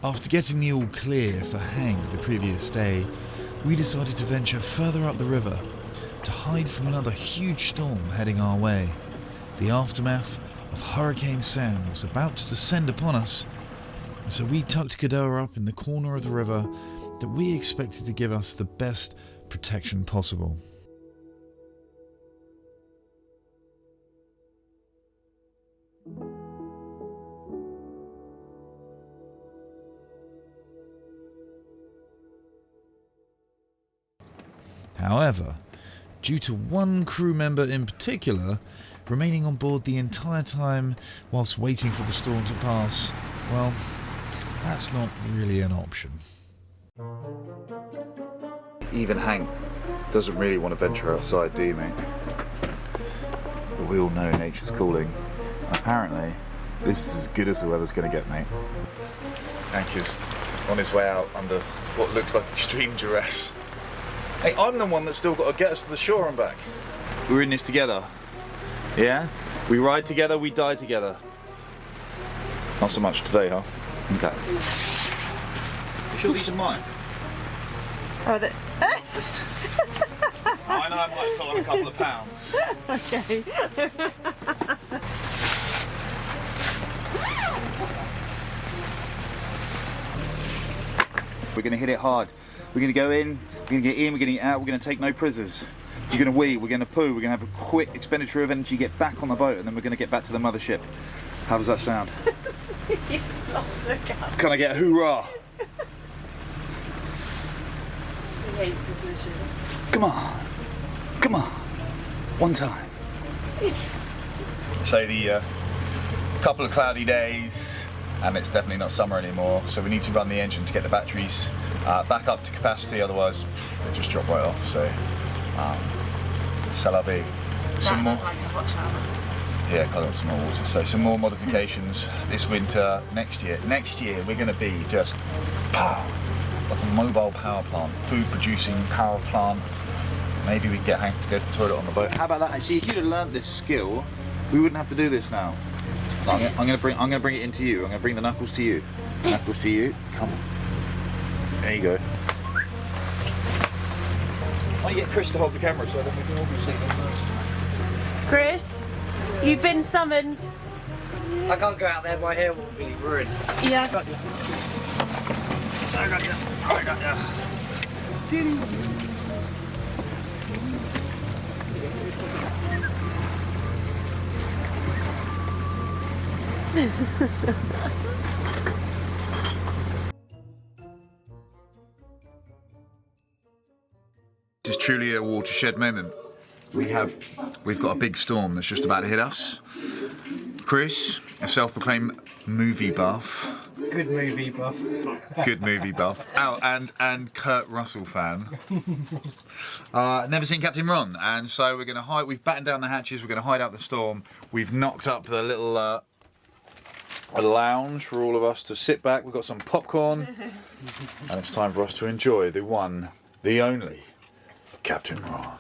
After getting the all clear for Hank the previous day, we decided to venture further up the river to hide from another huge storm heading our way. The aftermath of Hurricane Sam was about to descend upon us, and so we tucked Cadoha up in the corner of the river that we expected to give us the best protection possible. However, due to one crew member in particular remaining on board the entire time whilst waiting for the storm to pass, well, that's not really an option. Even Hank doesn't really want to venture outside, do you, mate? But we all know nature's calling. And apparently, this is as good as the weather's going to get, mate. Hank is on his way out under what looks like extreme duress. Hey, I'm the one that's still got to get us to the shore and back. We're in this together. Yeah? We ride together, we die together. Not so much today, huh? Okay. You sure these are mine? Oh, that. I know I might put on a couple of pounds. Okay. We're going to hit it hard. We're going to go in, we're going to get in, we're going to get out, we're going to take no prisoners. You're going to wee, we're going to poo, we're going to have a quick expenditure of energy, get back on the boat, and then we're going to get back to the mothership. How does that sound? He's not the guy. Can I get a hoorah? He hates this mission. Come on. Come on. One time. So the couple of cloudy days, and it's definitely not summer anymore, so we need to run the engine to get the batteries back up to capacity, otherwise they just drop right off. So c'est la vie. Some more. Like a hot shower. Yeah, I got some more water. So some more modifications this winter. Next year we're going to be just pow, like a mobile power plant, food producing power plant. Maybe we can get Hank to go to the toilet on the boat. How about that? See, if you'd have learned this skill, we wouldn't have to do this now. I'm going to bring it into you. I'm going to bring the knuckles to you. Knuckles to you. Come on. There you go. I get Chris to hold the camera so that we can all see them. Chris, you've been summoned. I can't go out there, my hair will be ruined. Yeah. I got you. I got you. This is truly a watershed moment. We've got a big storm that's just about to hit us. Chris, a self-proclaimed movie buff. Good movie buff. Good movie buff. Oh, and Kurt Russell fan. Never seen Captain Ron, and so we're going to hide. We've battened down the hatches. We're going to hide out the storm. We've knocked up the little a lounge for all of us to sit back. We've got some popcorn, and it's time for us to enjoy the one, the only Captain Ron.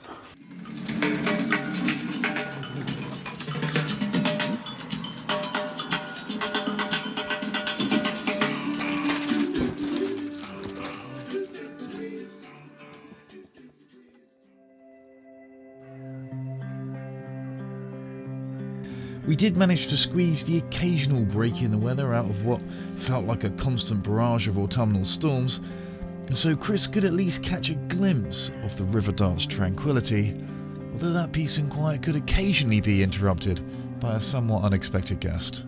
We did manage to squeeze the occasional break in the weather out of what felt like a constant barrage of autumnal storms, and so Chris could at least catch a glimpse of the river dart's tranquility, although that peace and quiet could occasionally be interrupted by a somewhat unexpected guest.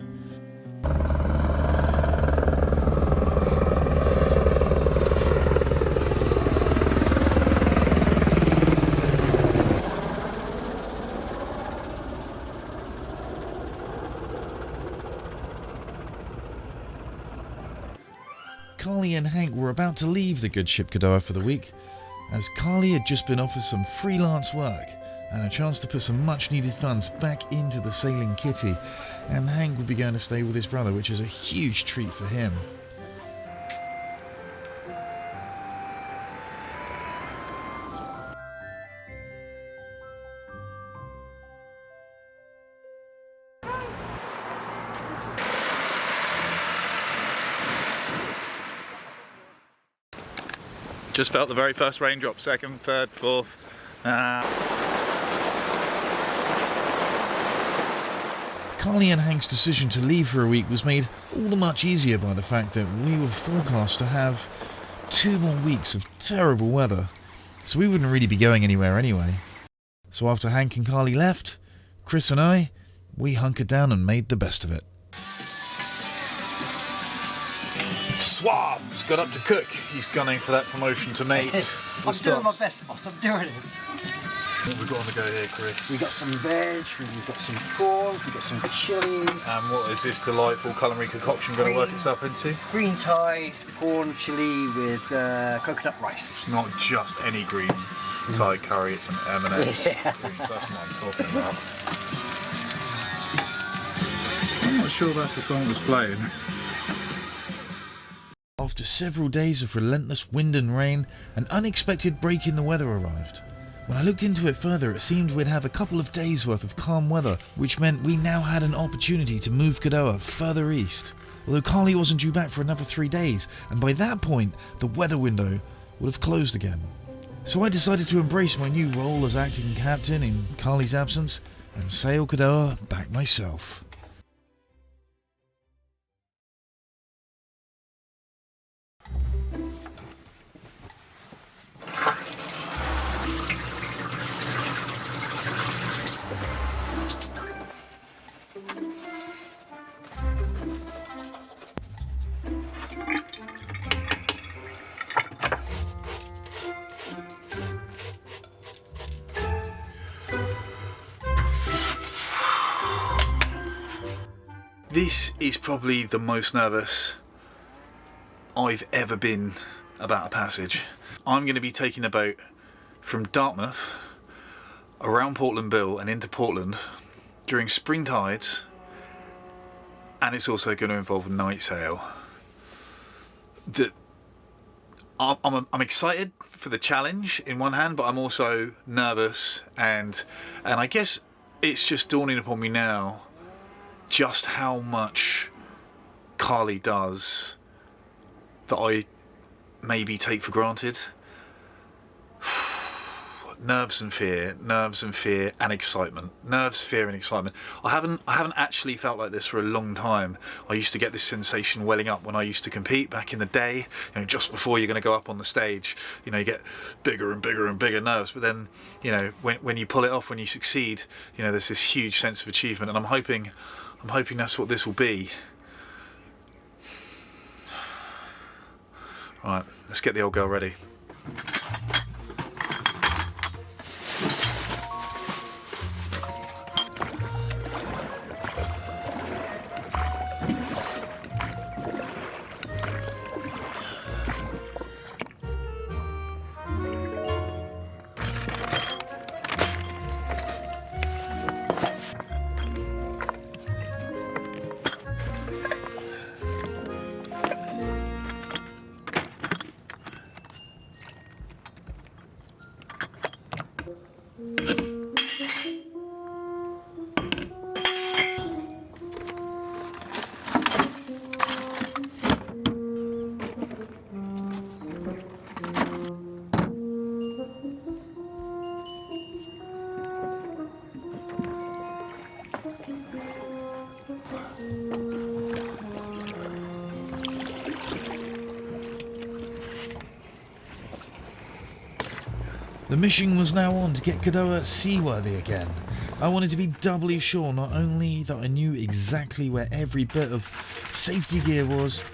Carly and Hank were about to leave the good ship Cadoha for the week, as Carly had just been offered some freelance work and a chance to put some much needed funds back into the sailing kitty, and Hank would be going to stay with his brother, which is a huge treat for him. Just felt the very first raindrop, second, third, fourth. Carly and Hank's decision to leave for a week was made all the much easier by the fact that we were forecast to have 2 more weeks of terrible weather, so we wouldn't really be going anywhere anyway. So after Hank and Carly left, Chris and I, we hunkered down and made the best of it. Swab's got up to cook. He's gunning for that promotion to mate. I'm doing my best, boss. I'm doing it. What have we got on the go here, Chris? We got some veg, we've got some prawns, we've got some chilies. And what is this delightful culinary concoction going to work itself into? Green Thai, prawn chili with coconut rice. It's not just any green Thai curry, it's an M&S. Yeah. That's what I'm talking about. I'm not sure that's the song that's playing. After several days of relentless wind and rain, an unexpected break in the weather arrived. When I looked into it further, it seemed we'd have a couple of days worth of calm weather, which meant we now had an opportunity to move Cadoha further east. Although Carly wasn't due back for another 3 days, and by that point, the weather window would have closed again. So I decided to embrace my new role as acting captain in Carly's absence, and sail Cadoha back myself. This is probably the most nervous I've ever been about a passage. I'm going to be taking a boat from Dartmouth around Portland Bill and into Portland during spring tides, and it's also going to involve a night sail. I'm excited for the challenge in one hand, but I'm also nervous, and I guess it's just dawning upon me now just how much Carly does that I maybe take for granted. Nerves and fear and excitement. Nerves, fear and excitement. I haven't actually felt like this for a long time. I used to get this sensation welling up when I used to compete back in the day, you know, just before you're going to go up on the stage. You know, you get bigger and bigger and bigger nerves, but then, you know, when you pull it off, when you succeed, you know, there's this huge sense of achievement, and I'm hoping that's what this will be. Right, let's get the old girl ready. The mission was now on to get Cadoha seaworthy again. I wanted to be doubly sure not only that I knew exactly where every bit of safety gear was,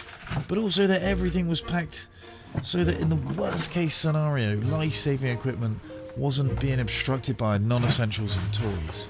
but also that everything was packed so that in the worst case scenario, life-saving equipment wasn't being obstructed by non-essentials and toys.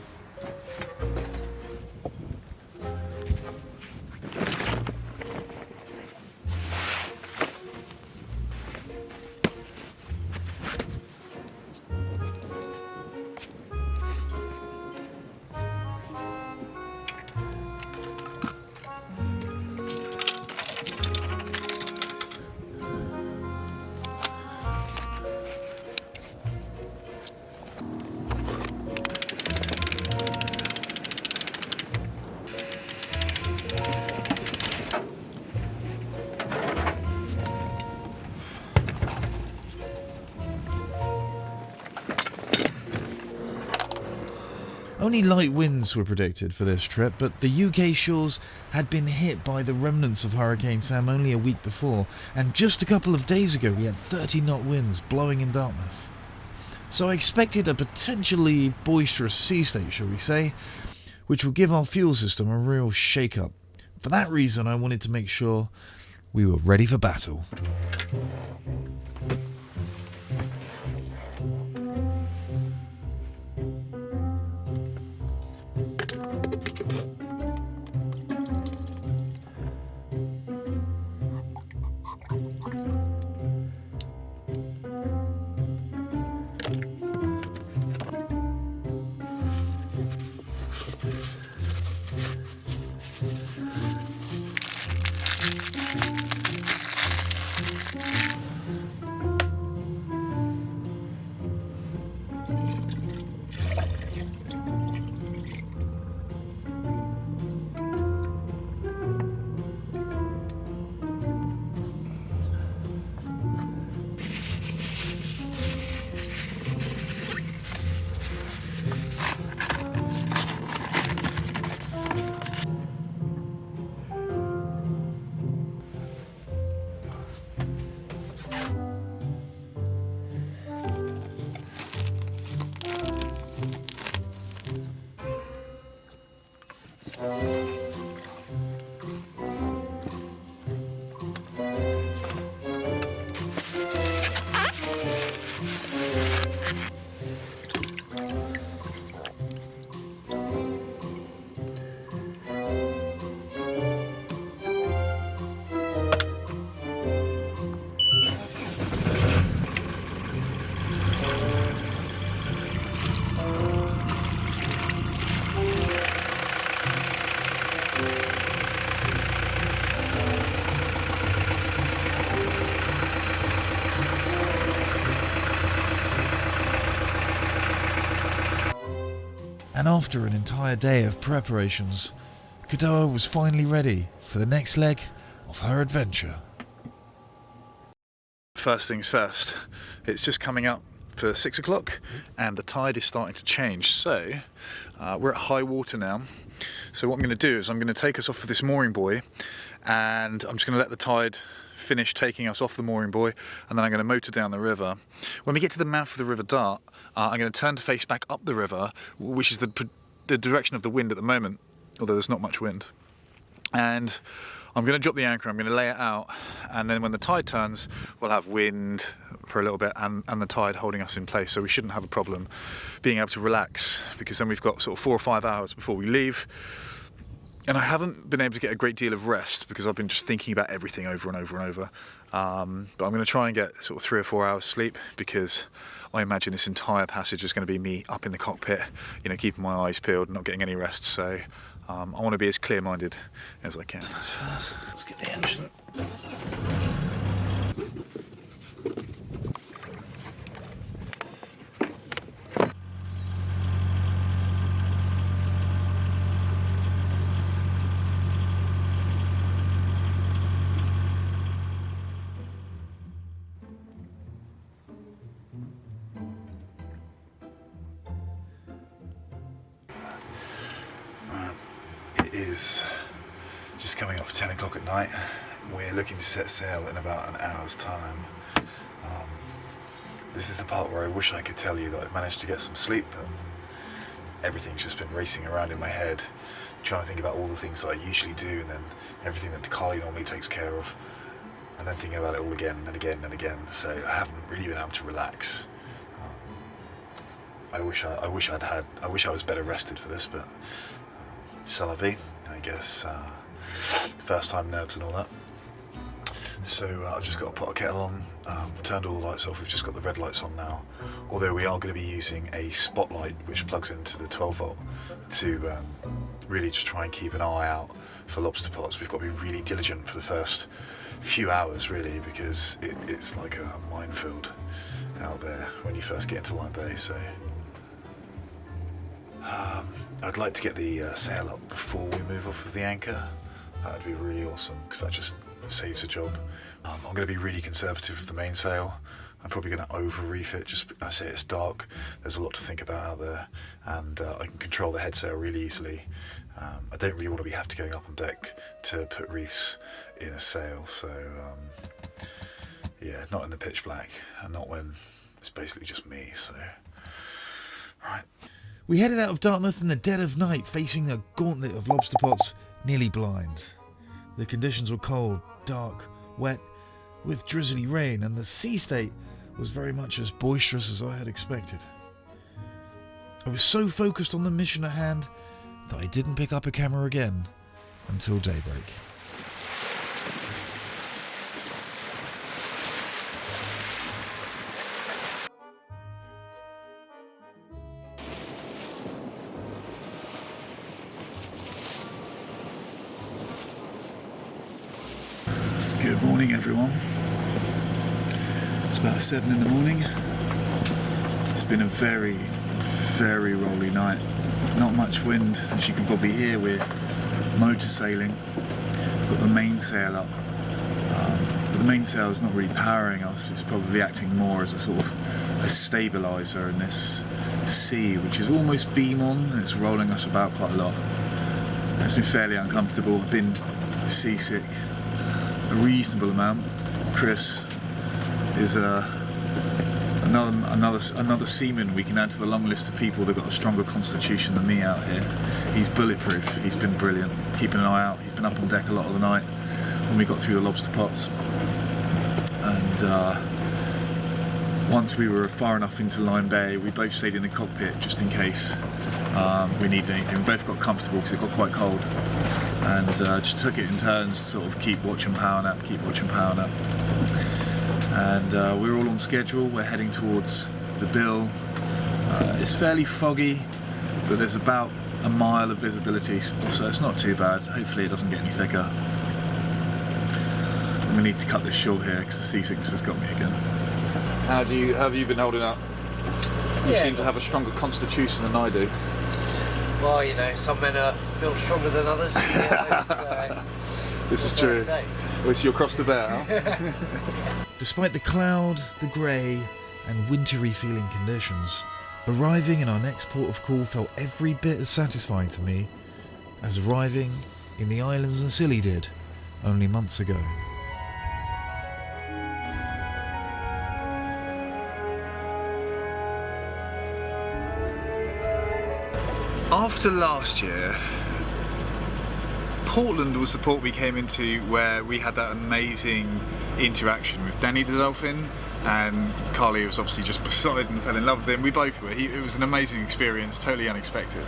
Only light winds were predicted for this trip, but the UK shores had been hit by the remnants of Hurricane Sam only a week before, and just a couple of days ago we had 30-knot winds blowing in Dartmouth. So I expected a potentially boisterous sea state, shall we say, which would give our fuel system a real shake-up. For that reason, I wanted to make sure we were ready for battle. And after an entire day of preparations, Cadoha was finally ready for the next leg of her adventure. First things first, it's just coming up for 6 o'clock and the tide is starting to change. So we're at high water now. So what I'm going to do is I'm going to take us off of this mooring buoy and I'm just going to let the tide finish taking us off the mooring buoy, and then I'm going to motor down the river. When we get to the mouth of the River Dart, I'm going to turn to face back up the river, which is the direction of the wind at the moment, although there's not much wind. And I'm going to drop the anchor, I'm going to lay it out, and then when the tide turns, we'll have wind for a little bit and the tide holding us in place, so we shouldn't have a problem being able to relax, because then we've got sort of 4 or 5 hours before we leave. And I haven't been able to get a great deal of rest because I've been just thinking about everything over and over and over. But I'm going to try and get sort of 3 or 4 hours sleep, because I imagine this entire passage is going to be me up in the cockpit, you know, keeping my eyes peeled, not getting any rest. So I want to be as clear-minded as I can. First, let's get the engine. It is just coming up for 10 o'clock at night. We're looking to set sail in about an hour's time. This is the part where I wish I could tell you that I've managed to get some sleep, but everything's just been racing around in my head, trying to think about all the things that I usually do, and then everything that Carly normally takes care of, and then thinking about it all again and again and again. So I haven't really been able to relax. I wish I was better rested for this, but c'est la vie, I guess. First time nerves and all that. So I've just got to put a kettle on, turned all the lights off, we've just got the red lights on now, although we are going to be using a spotlight which plugs into the 12 volt to really just try and keep an eye out for lobster pots. We've got to be really diligent for the first few hours really, because it's like a minefield out there when you first get into Lyme Bay. So I'd like to get the sail up before we move off of the anchor. That would be really awesome, because that just saves a job. I'm going to be really conservative with the mainsail. I'm probably going to over-reef it. Just, I say it's dark, there's a lot to think about out there, and I can control the head sail really easily. I don't really want to have to going up on deck to put reefs in a sail, so yeah, not in the pitch black, and not when it's basically just me, so... Right. We headed out of Dartmouth in the dead of night, facing a gauntlet of lobster pots, nearly blind. The conditions were cold, dark, wet, with drizzly rain, and the sea state was very much as boisterous as I had expected. I was so focused on the mission at hand that I didn't pick up a camera again until daybreak. Good morning, everyone. It's about 7 in the morning. It's been a very, very rolly night. Not much wind, as you can probably hear. We're motor sailing. We've got the mainsail up. But the mainsail is not really powering us. It's probably acting more as a sort of a stabiliser in this sea, which is almost beam on, and it's rolling us about quite a lot. It's been fairly uncomfortable. I've been seasick a reasonable amount. Chris is another seaman we can add to the long list of people that got a stronger constitution than me out here. He's bulletproof. He's been brilliant, keeping an eye out. He's been up on deck a lot of the night when we got through the lobster pots, and once we were far enough into Lyme Bay, we both stayed in the cockpit just in case we needed anything. We both got comfortable because it got quite cold, and just took it in turns to sort of keep watching power nap, and we're all on schedule. We're heading towards the bill. It's fairly foggy, but there's about a mile of visibility, so it's not too bad. Hopefully it doesn't get any thicker. I'm gonna need to cut this short here because the seasickness has got me again. How have you been holding up? You seem to have a stronger constitution than I do. Well, you know, some men are built stronger than others. This is true. Well, so you're across the bear, huh? Despite the cloud, the grey and wintry feeling conditions, arriving in our next port of call felt every bit as satisfying to me as arriving in the islands of Scilly did only months ago. After last year, Portland was the port we came into where we had that amazing interaction with Danny the Dolphin, and Carly was obviously just beside and fell in love with him. We both were. It was an amazing experience, totally unexpected.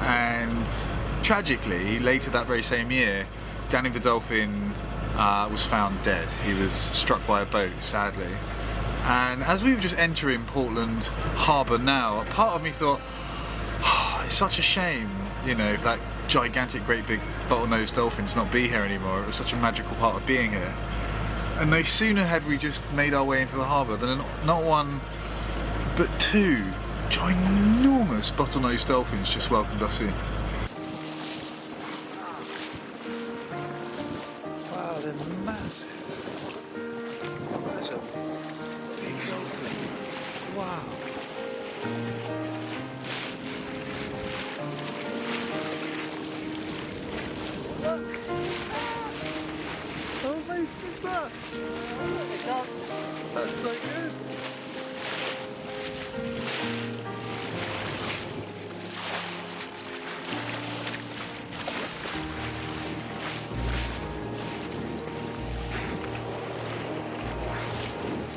And tragically, later that very same year, Danny the Dolphin was found dead. He was struck by a boat, sadly. And as we were just entering Portland Harbour now, a part of me thought, it's such a shame, you know, if that gigantic, great big bottlenose dolphin to not be here anymore. It was such a magical part of being here. And no sooner had we just made our way into the harbour than not one, but two ginormous bottlenose dolphins just welcomed us in. Wow, they're massive. That's a big dolphin. Wow. How amazing is that? That's so good.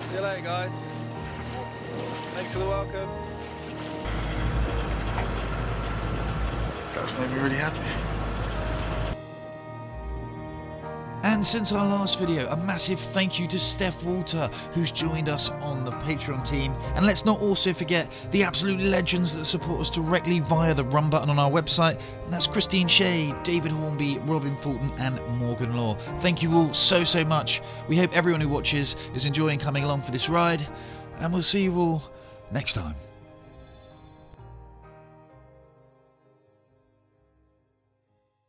See you later, guys. Thanks for the welcome. That's made me really happy. And since our last video, a massive thank you to Steph Walter, who's joined us on the Patreon team. And let's not also forget the absolute legends that support us directly via the run button on our website. And that's Christine Shea, David Hornby, Robin Fulton and Morgan Law. Thank you all so much. We hope everyone who watches is enjoying coming along for this ride. And we'll see you all next time.